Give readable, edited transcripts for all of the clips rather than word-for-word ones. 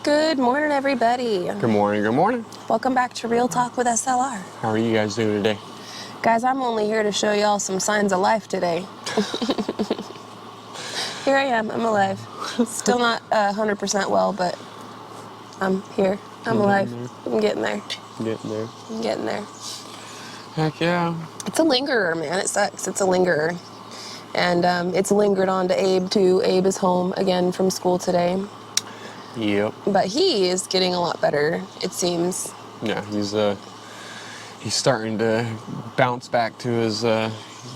Good morning, everybody. Good morning, good morning. Welcome back to Real Talk with SLR. How are you guys doing today? Guys, I'm only here to show y'all some signs of life today. Here I am, I'm alive. Still not 100% well, but I'm here. I'm alive. I'm getting there. Getting there. I'm getting there. Heck yeah. It's a lingerer, man. It sucks. It's a lingerer. And it's lingered on to Abe, too. Abe is home again from school today. Yep. But he is getting a lot better, it seems. Yeah, he's starting to bounce back to his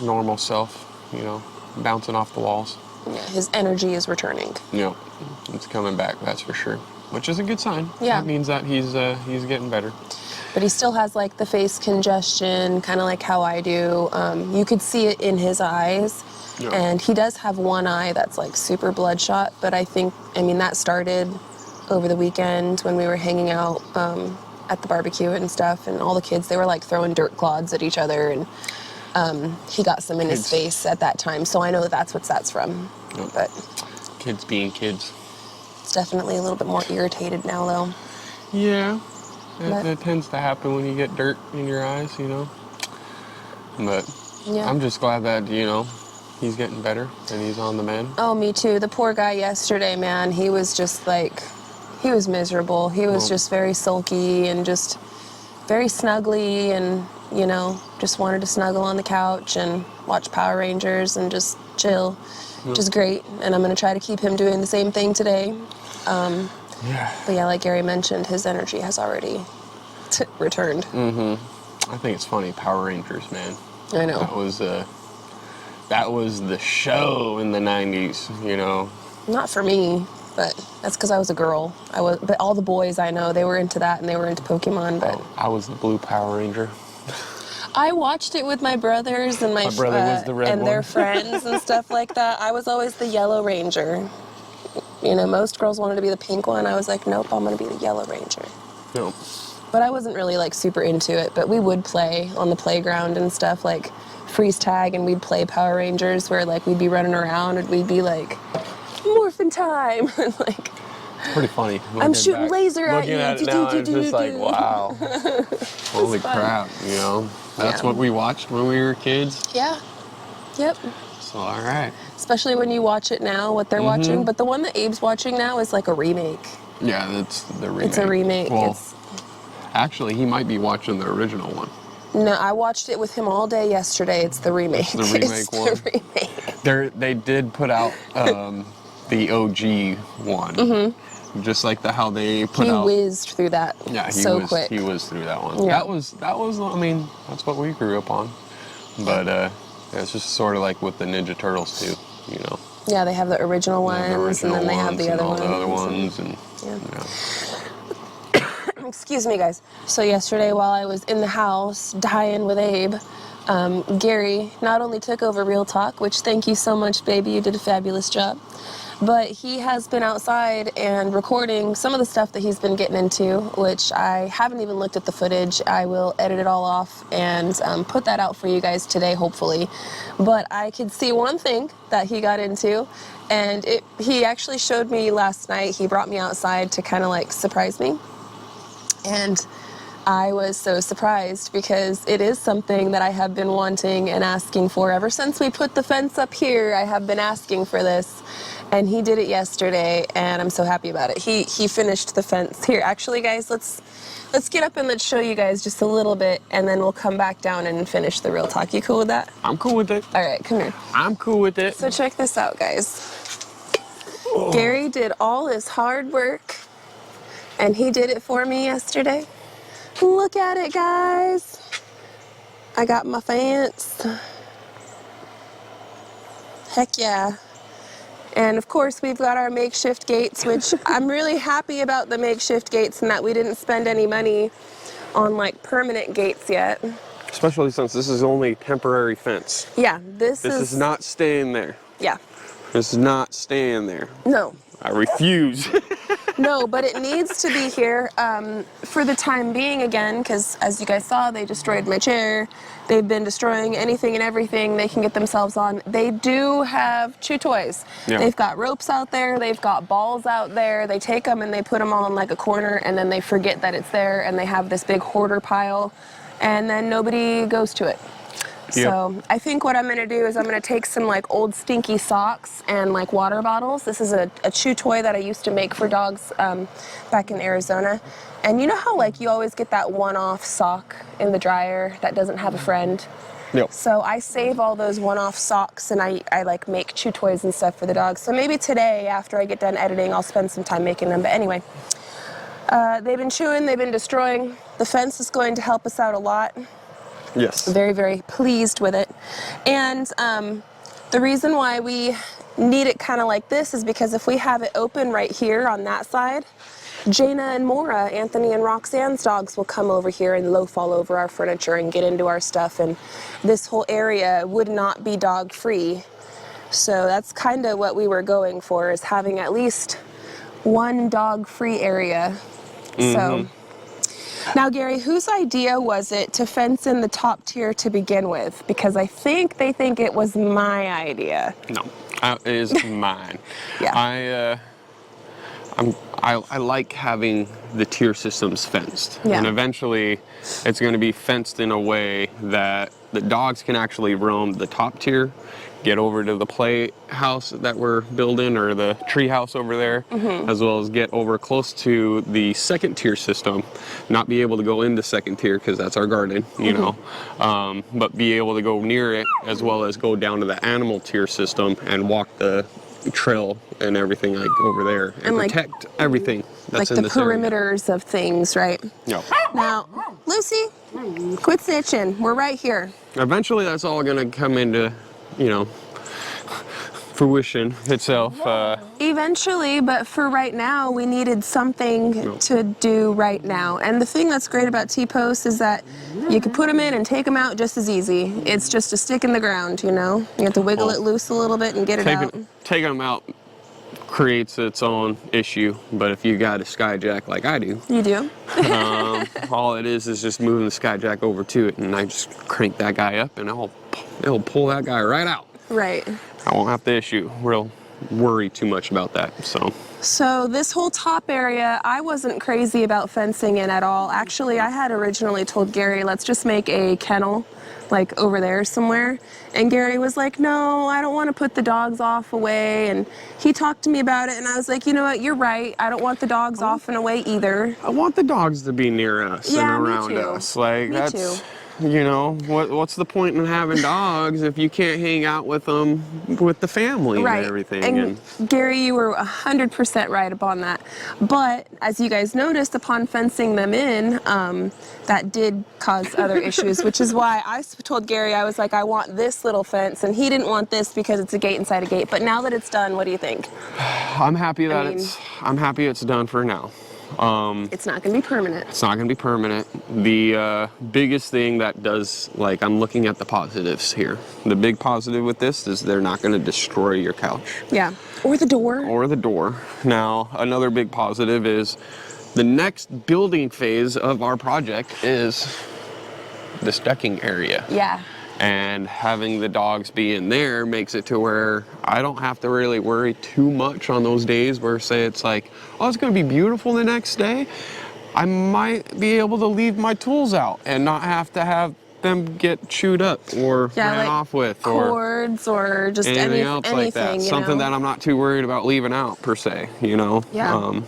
normal self, you know, bouncing off the walls. Yeah, his energy is returning. Yep. It's coming back, that's for sure. Which is a good sign. Yeah. That means that he's getting better. But he still has like the face congestion, kind of like how I do. You could see it in his eyes. Yeah. And he does have one eye that's like super bloodshot, but I mean, that started over the weekend when we were hanging out at the barbecue and stuff, and all the kids, they were like throwing dirt clods at each other, and he got some in his face at that time, so I know that's what that's from. Yep. But Kids being kids. it's definitely a little bit more irritated now, though. Yeah. It tends to happen when you get dirt in your eyes, you know. But Yeah. I'm just glad that, you know, he's getting better and he's on the mend. Oh, me too. The poor guy yesterday, man, he was just like, he was miserable. He was just very sulky and just very snuggly, and, you know, just wanted to snuggle on the couch and watch Power Rangers and just chill, which is great. And I'm going to try to keep him doing the same thing today. Yeah. But yeah, like Gary mentioned, his energy has already returned. I think it's funny, Power Rangers, man. I know. That was the show in the 90s, you know. Not for me, but that's because I was a girl. But all the boys I know, they were into that and they were into Pokemon. But I was the blue Power Ranger. I watched it with my brothers and my brother was the red and one. their friends and stuff like that. I was always the Yellow Ranger. You know, most girls wanted to be the pink one. I was like, nope, I'm going to be the Yellow Ranger. No. But I wasn't really like super into it. But we would play on the playground and stuff, like freeze tag, and we'd play Power Rangers where like we'd be running around and we'd be like, morphin' time. Like, It's pretty funny. I'm shooting laser at Looking you. at it now, it's just like, wow. Holy crap, you know. That's what we watched when we were kids. Yeah. Yep. So, all right. Especially when you watch it now, what they're watching. But the one that Abe's watching now is like a remake. Yeah, that's the remake. It's a remake. Well, actually, he might be watching the original one. No, I watched it with him all day yesterday. It's the remake. It's the remake one. The remake. They did put out the OG one. Just like how they put out. He whizzed through that quick. He whizzed through that one. Yeah. That was. I mean, that's what we grew up on. But it's just sort of like with the Ninja Turtles too, you know. Yeah, they have the original ones, and then they have the other ones. The other ones, and yeah. You know. Excuse me, guys. So yesterday, while I was in the house dying with Abe, Gary not only took over Real Talk, which thank you so much, baby, you did a fabulous job, but he has been outside and recording some of the stuff that he's been getting into, which I haven't even looked at the footage. I will edit it all off and put that out for you guys today, hopefully. But I could see one thing that he got into, and he actually showed me last night. He brought me outside to kind of like surprise me. And I was so surprised because it is something that I have been wanting and asking for ever since we put the fence up here. I have been asking for this, and he did it yesterday, and I'm so happy about it. He finished the fence. Here, actually, guys, let's get up and let's show you guys just a little bit, and then we'll come back down and finish the Real Talk. You cool with that? I'm cool with it. All right, come here. I'm cool with it. So check this out, guys. Gary did all his hard work, and he did it for me yesterday. Look at it, guys. I got my fence. Heck yeah. And of course, we've got our makeshift gates, which I'm really happy about the makeshift gates and that we didn't spend any money on like permanent gates yet. Especially since this is only temporary fence. Yeah, this is not staying there. Yeah. This is not staying there. No. I refuse. No, but it needs to be here for the time being again, because as you guys saw, they destroyed my chair. They've been destroying anything and everything they can get themselves on. They do have chew toys. Yeah. They've got ropes out there. They've got balls out there. They take them and they put them all in like a corner, and then they forget that it's there, and they have this big hoarder pile, and then nobody goes to it. Yep. So I think what I'm going to do is I'm going to take some like old stinky socks and like water bottles. This is a chew toy that I used to make for dogs back in Arizona. And you know how like you always get that one-off sock in the dryer that doesn't have a friend? Yep. So I save all those one-off socks, and I like make chew toys and stuff for the dogs. So maybe today after I get done editing, I'll spend some time making them. But anyway, they've been chewing, they've been destroying. The fence is going to help us out a lot. Yes. Very, very pleased with it. And the reason why we need it kind of like this is because if we have it open right here on that side, Jaina and Mora, Anthony and Roxanne's dogs, will come over here and loaf all over our furniture and get into our stuff, and this whole area would not be dog free. So that's kind of what we were going for, is having at least one dog free area. So now, Gary, whose idea was it to fence in the top tier to begin with? Because I think they think it was my idea. No, it is mine. Yeah. I like having the tier systems fenced. Yeah. And eventually it's going to be fenced in a way that the dogs can actually roam the top tier, get over to the playhouse that we're building, or the tree house over there, as well as get over close to the second tier system, not be able to go into second tier because that's our garden, you know, but be able to go near it, as well as go down to the animal tier system and walk the trail and everything like over there, and like, protect everything that's like in the this area. perimeters of things, right? Yeah. Now, Lucy, quit snitching. We're right here. Eventually that's all going to come into, you know, fruition itself. Eventually, but for right now, we needed something to do right now. And the thing that's great about T-posts is that you can put them in and take them out just as easy. It's just a stick in the ground, you know? You have to wiggle it loose a little bit and get it out. Taking them out creates its own issue, but if you got a skyjack like I do, You do? all it is just moving the skyjack over to it, and I just crank that guy up, and it'll pull that guy right out. Right. I won't have to worry too much about that. So this whole top area, I wasn't crazy about fencing in at all. Actually, I had originally told Gary, let's just make a kennel, like over there somewhere. And Gary was like, no, I don't want to put the dogs off away. And he talked to me about it, and I was like, you know what, you're right. I don't want the dogs off and away either. I want the dogs to be near us and around me too. us. Like, Me that's, too. you know, what's the point in having dogs if you can't hang out with them, with the family Right. and everything? And Gary, you were 100% right upon that. But as you guys noticed, upon fencing them in, that did cause other issues, which is why I told Gary, I was like, I want this little fence, and he didn't want this because it's a gate inside a gate. But now that it's done, what do you think? I'm happy that I'm happy it's done for now. It's not going to be permanent. It's not going to be permanent. The biggest thing that does, like, I'm looking at the positives here. The big positive with this is they're not going to destroy your couch. Yeah. Or the door. Or the door. Now, another big positive is the next building phase of our project is this decking area. Yeah. And having the dogs be in there makes it to where I don't have to really worry too much on those days where, say, it's like, oh, it's going to be beautiful the next day. I might be able to leave my tools out and not have to have them get chewed up or ran like off with, cords or just anything else anything like that. Something that I'm not too worried about leaving out per se, you know. Yeah. I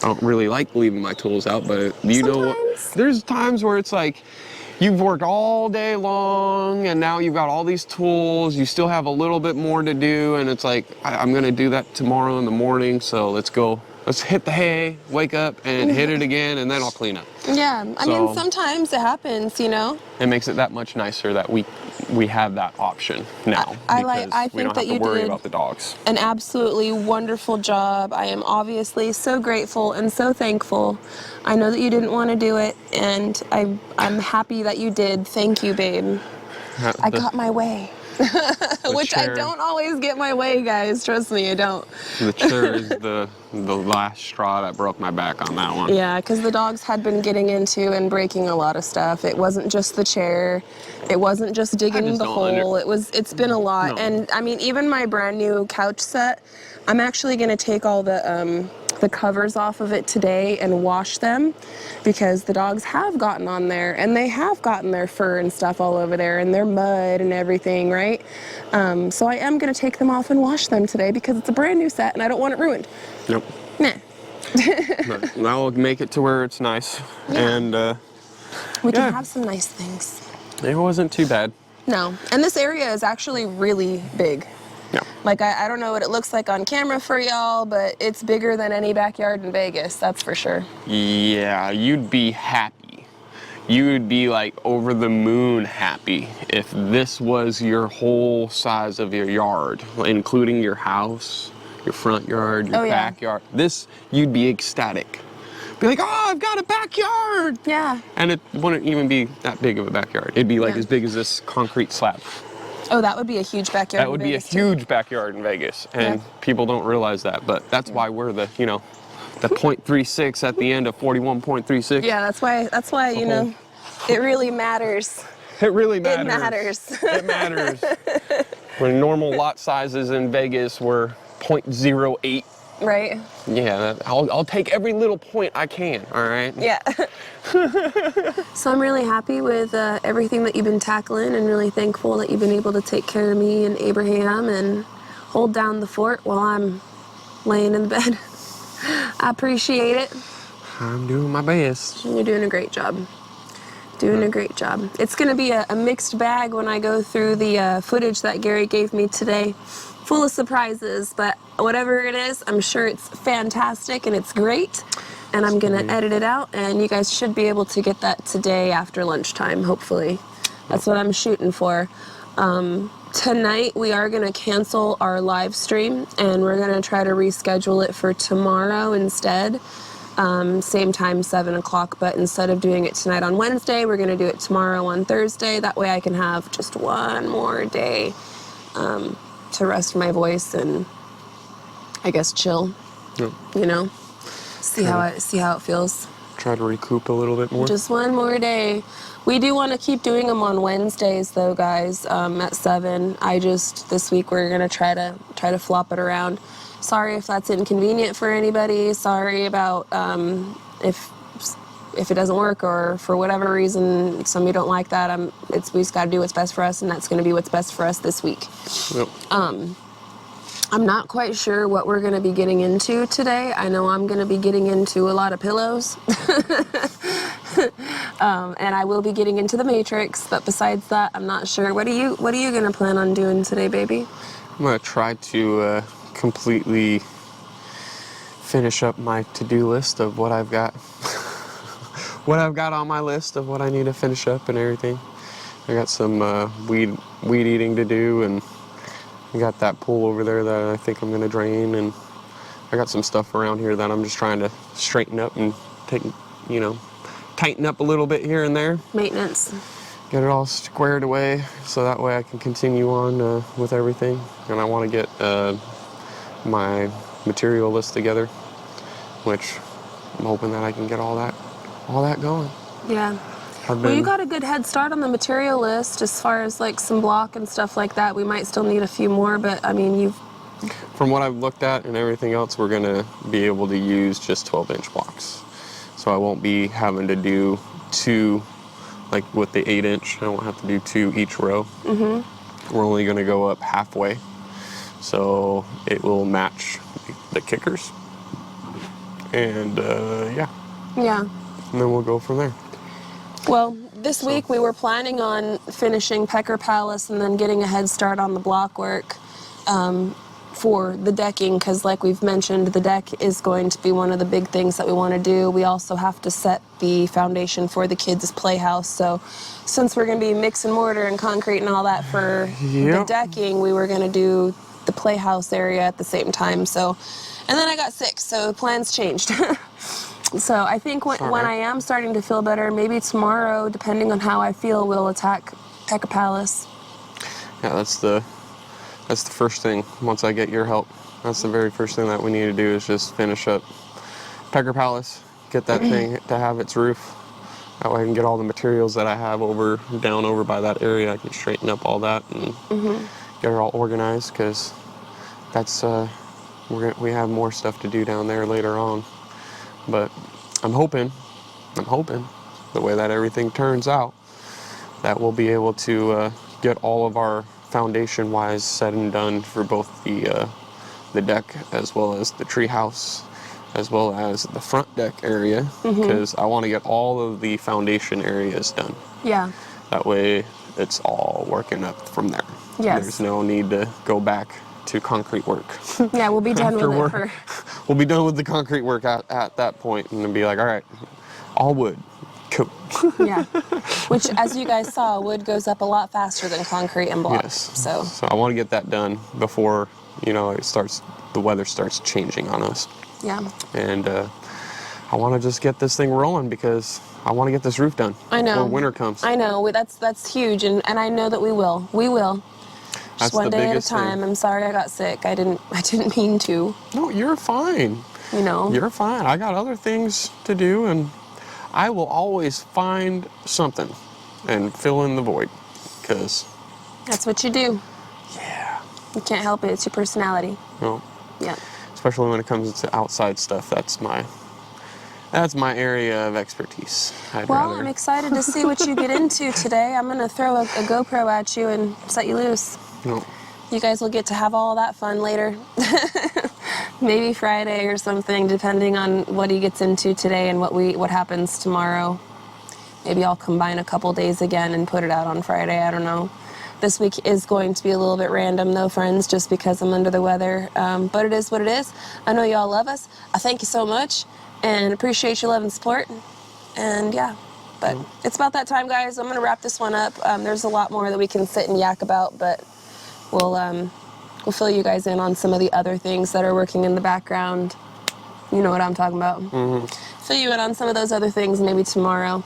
don't really like leaving my tools out, but you know, there's times where it's like, you've worked all day long and now you've got all these tools, you still have a little bit more to do, and it's like, I'm gonna do that tomorrow in the morning, so let's hit the hay, wake up and hit it again, and then I'll clean up. Yeah, I mean, sometimes it happens, you know. It makes it that much nicer that we have that option now. I we don't think that have to you worry did about the dogs. an absolutely wonderful job. I am obviously so grateful and so thankful. I know that you didn't want to do it, and I'm happy that you did. Thank you, babe. I got my way. Which chair, I don't always get my way, guys. Trust me, I don't. The chair is the last straw that broke my back on that one. Yeah, because the dogs had been getting into and breaking a lot of stuff. It wasn't just the chair. It wasn't just digging the hole. It's been a lot. No. And I mean, even my brand new couch set, I'm actually going to take all the covers off of it today and wash them, because the dogs have gotten on there and they have gotten their fur and stuff all over there and their mud and everything, right? So I am going to take them off and wash them today because it's a brand new set and I don't want it ruined. Nope. Nah. But that'll make it to where it's nice. Yeah. And We can have some nice things. it wasn't too bad. No. And this area is actually really big. Yeah. Like, I don't know what it looks like on camera for y'all, but it's bigger than any backyard in Vegas, that's for sure. Yeah, you'd be happy. You would be like over the moon happy if this was your whole size of your yard, including your house, your front yard, your backyard. This, you'd be ecstatic. Be like, oh, I've got a backyard. Yeah. And it wouldn't even be that big of a backyard. It'd be like as big as this concrete slab. Oh, that would be a huge backyard. That would be a huge backyard in Vegas, and people don't realize that. But that's why we're the, the 0.36 at the end of 41.36. Yeah, that's why it really matters. It really matters. It matters. It matters. When normal lot sizes in Vegas were 0.08. Right. Yeah, I'll take every little point I can. All right. Yeah. So I'm really happy with everything that you've been tackling, and really thankful that you've been able to take care of me and Abraham and hold down the fort while I'm laying in the bed. I appreciate it. I'm doing my best. You're doing a great job. Doing a great job. It's going to be a mixed bag when I go through the footage that Gary gave me today. Full of surprises, but whatever it is, I'm sure it's fantastic and it's great. And I'm going to edit it out, and you guys should be able to get that today after lunchtime, hopefully. That's what I'm shooting for. Tonight, we are going to cancel our live stream, and we're going to try to reschedule it for tomorrow instead. Same time, 7 o'clock, but instead of doing it tonight on Wednesday, we're going to do it tomorrow on Thursday. That way I can have just one more day to rest my voice and, I guess, chill, see how it feels. Try to recoup a little bit more. Just one more day. We do want to keep doing them on Wednesdays, though, guys, at 7. This week we're going to try to flop it around. Sorry if that's inconvenient for anybody. Sorry about if it doesn't work, or for whatever reason some of you don't like that. We just got to do what's best for us, and that's going to be what's best for us this week. Yep. I'm not quite sure what we're going to be getting into today. I know I'm going to be getting into a lot of pillows. And I will be getting into the Matrix, but besides that, I'm not sure. What are you going to plan on doing today, baby? I'm going to try to completely finish up my to-do list of what I've got. What I've got on my list of what I need to finish up and everything. I got some weed eating to do, and I got that pool over there that I think I'm going to drain, and I got some stuff around here that I'm just trying to straighten up and tighten up a little bit here and there. Maintenance. Get it all squared away so that way I can continue on with everything. And I want to get my material list together, which I'm hoping that I can get all that going. Yeah. Well, you got a good head start on the material list as far as like some block and stuff like that. We might still need a few more, but I mean, From what I've looked at and everything else, we're going to be able to use just 12-inch blocks. So I won't be having to do 2, like with the 8-inch, I won't have to do 2 each row. Mm-hmm. We're only going to go up halfway. So it will match the kickers. And yeah. And then we'll go from there. Well, this week we were planning on finishing Pecker Palace and then getting a head start on the block work for the decking, because like we've mentioned, the deck is going to be one of the big things that we want to do. We also have to set the foundation for the kids' playhouse. So since we're going to be mix and mortar and concrete and all that for the decking, we were going to do the playhouse area at the same time. So, and then I got sick, so plans changed. So I think when I am starting to feel better, maybe tomorrow, depending on how I feel, we'll attack Pecker Palace. Yeah, that's the first thing. Once I get your help, that's the very first thing that we need to do is just finish up Pecker Palace, get that thing to have its roof. That way I can get all the materials that I have down over by that area. I can straighten up all that and get it all organized, because that's we have more stuff to do down there later on. But I'm hoping the way that everything turns out, that we'll be able to get all of our foundation-wise said and done for both the deck as well as the tree house, as well as the front deck area, because I want to get all of the foundation areas done. Yeah. That way it's all working up from there. Yes. There's no need to go back to concrete work. Yeah, we'll be done with it. We'll be done with the concrete work at that point, and then be like, all right, all wood. Cool. Yeah. Which, as you guys saw, wood goes up a lot faster than concrete and block. Yes. So I want to get that done before, the weather starts changing on us. yeah. And I want to just get this thing rolling, because I want to get this roof done. I know. Before winter comes. I know. That's huge, and I know that we will. We will. Just That's one the day at a biggest time. thing. I'm sorry I got sick. I didn't mean to. No, you're fine. You know. You're fine. I got other things to do, and I will always find something and fill in the void, because That's what you do. yeah. You can't help it. It's your personality. No. Yeah. Especially when it comes to outside stuff. That's my area of expertise. I'm excited to see what you get into today. I'm going to throw a GoPro at you and set you loose. No. You guys will get to have all that fun later. Maybe Friday or something, depending on what he gets into today and what happens tomorrow. Maybe I'll combine a couple days again and put it out on Friday. I don't know. This week is going to be a little bit random, though, friends, just because I'm under the weather. But it is what it is. I know y'all love us. I thank you so much and appreciate your love and support. And yeah, but it's about that time, guys. I'm going to wrap this one up. There's a lot more that we can sit and yak about, but we'll fill you guys in on some of the other things that are working in the background. You know what I'm talking about. Fill you in on some of those other things maybe tomorrow.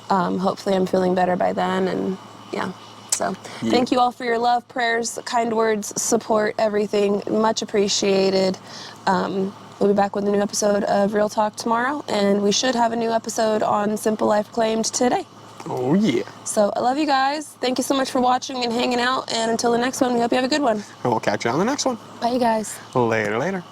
Hopefully I'm feeling better by then, and yeah. So thank you all for your love, prayers, kind words, support, everything. Much appreciated. We'll be back with a new episode of Real Talk tomorrow, and we should have a new episode on Simple Life Claimed today. Oh, yeah. So I love you guys. Thank you so much for watching and hanging out, and until the next one, we hope you have a good one. And we'll catch you on the next one. Bye, you guys. Later, later.